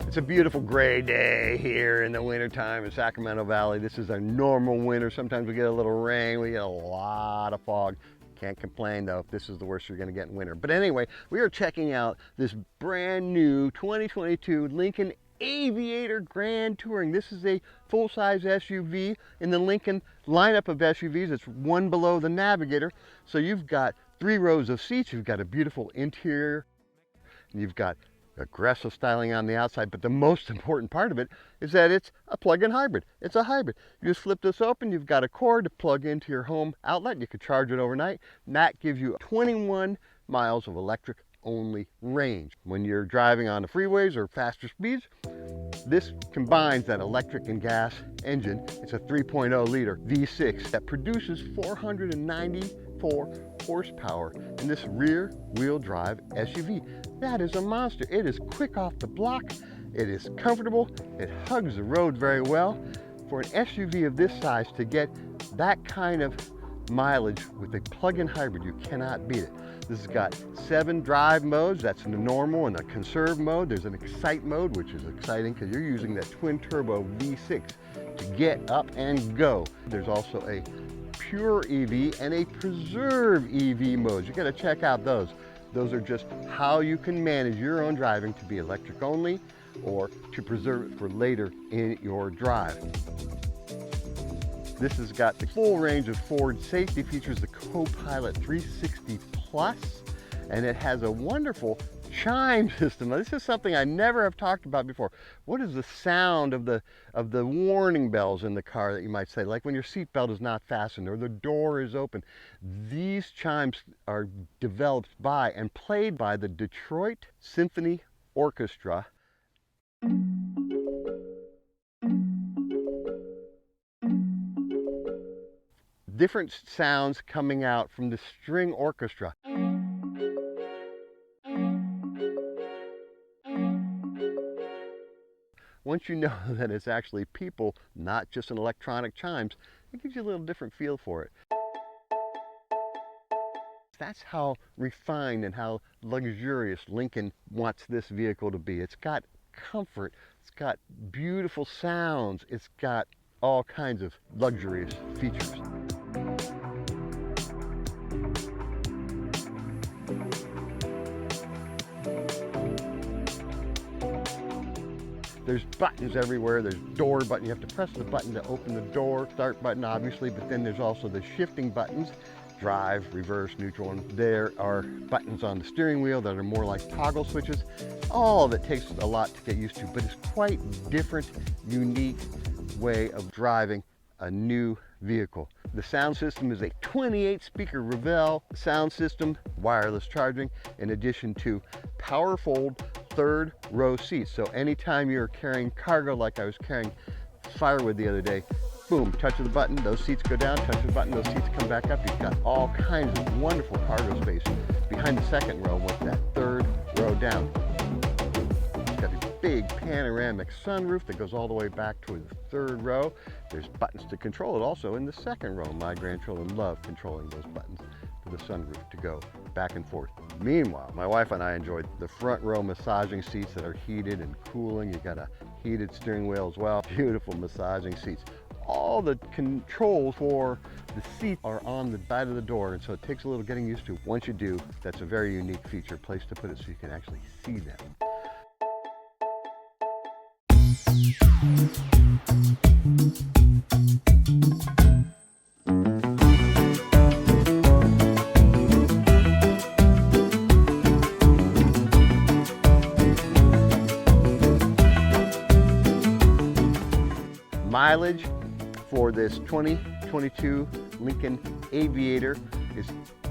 It's a beautiful gray day here in the wintertime in Sacramento Valley. This is our normal winter. Sometimes we get a little rain, we get a lot of fog. Can't complain though, this is the worst you're gonna get in winter. But anyway, we are checking out this brand new 2022 Lincoln Aviator Grand Touring. This is a full-size SUV in the Lincoln lineup of SUVs. It's one below the Navigator. So you've got 3 rows of seats, you've got a beautiful interior, and you've got aggressive styling on the outside, but the most important part of it is that it's a plug-in hybrid. It's a hybrid. You just flip this open, you've got a cord to plug into your home outlet. You could charge it overnight, and that gives you 21 miles of electric only range. When you're driving on the freeways or faster speeds, this combines that electric and gas engine. It's a 3.0 liter V6 that produces 494 horsepower in this rear wheel drive SUV. That is a monster. It is quick off the block. It is comfortable. It hugs the road very well. For an SUV of this size to get that kind of mileage with a plug-in hybrid, you cannot beat it. This has got 7 drive modes. That's in the normal and a conserve mode. There's an excite mode, which is exciting because you're using that twin turbo V6 to get up and go. There's also a pure EV and a preserve EV modes. You got to check out those. Those are just how you can manage your own driving to be electric only or to preserve it for later in your drive. This has got the full range of Ford safety features, the Co-Pilot 360 Plus, and it has a wonderful chime system. Now, this is something I never have talked about before. What is the sound of the warning bells in the car that you might say, like when your seatbelt is not fastened or the door is open? These chimes are developed by and played by the Detroit Symphony Orchestra. Different sounds coming out from the string orchestra. Once you know that it's actually people, not just an electronic chimes, it gives you a little different feel for it. That's how refined and how luxurious Lincoln wants this vehicle to be. It's got comfort, it's got beautiful sounds, it's got all kinds of luxurious features. There's buttons everywhere. There's door button. You have to press the button to open the door. Start button, obviously, but then there's also the shifting buttons. Drive, reverse, neutral, and there are buttons on the steering wheel that are more like toggle switches. All of it takes a lot to get used to, but it's quite different, unique way of driving a new vehicle. The sound system is a 28 speaker Revell sound system, wireless charging, in addition to power fold 3rd row seats. So anytime you're carrying cargo like I was carrying firewood the other day, boom, touch of the button, those seats go down, touch the button, those seats come back up. You've got all kinds of wonderful cargo space behind the 2nd row with that 3rd row down. It's got a big panoramic sunroof that goes all the way back to the 3rd row. There's buttons to control it also in the 2nd row. My grandchildren love controlling those buttons for the sunroof to go back and forth. Meanwhile, my wife and I enjoyed the front row massaging seats that are heated and cooling. You got a heated steering wheel as well. Beautiful massaging seats. All the controls for the seat are on the side of the door, and so it takes a little getting used to. Once you do, that's a very unique feature, place to put it so you can actually see them. Mileage for this 2022 Lincoln Aviator is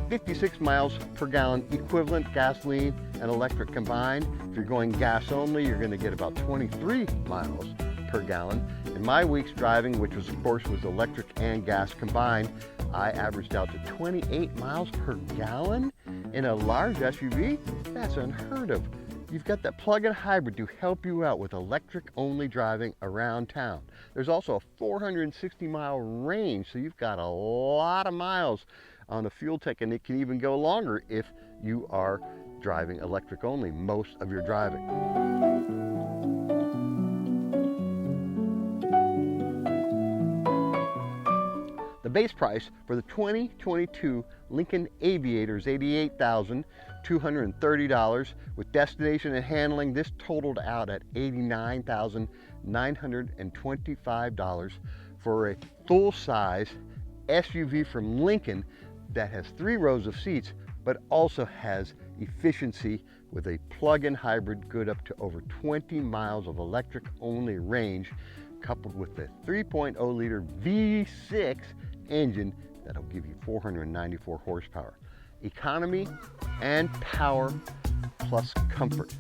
56 miles per gallon equivalent, gasoline and electric combined. If you're going gas only, you're going to get about 23 miles per gallon. In my week's driving, which was of course was electric and gas combined, I averaged out to 28 miles per gallon in a large SUV. That's unheard of. you've got that plug-in hybrid to help you out with electric-only driving around town. There's also a 460-mile range, so you've got a lot of miles on the fuel tank, and it can even go longer if you are driving electric-only most of your driving. The base price for the 2022 Lincoln Aviator is $88,230. With destination and handling, this totaled out at $89,925 for a full-size SUV from Lincoln that has 3 rows of seats, but also has efficiency with a plug-in hybrid good up to over 20 miles of electric-only range, coupled with the 3.0-liter V6 engine that'll give you 494 horsepower. Economy and power plus comfort.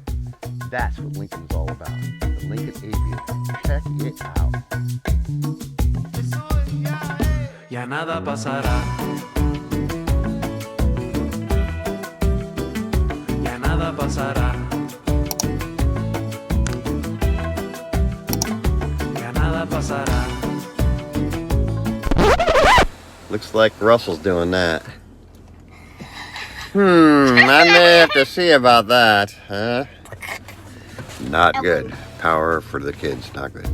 That's what Lincoln's all about. The Lincoln Aviator. Check it out. Ya nada pasará. Ya nada pasará. Ya nada pasará. Looks like Russell's doing that. I may have to see about that, huh? Not good. Power for the kids, not good.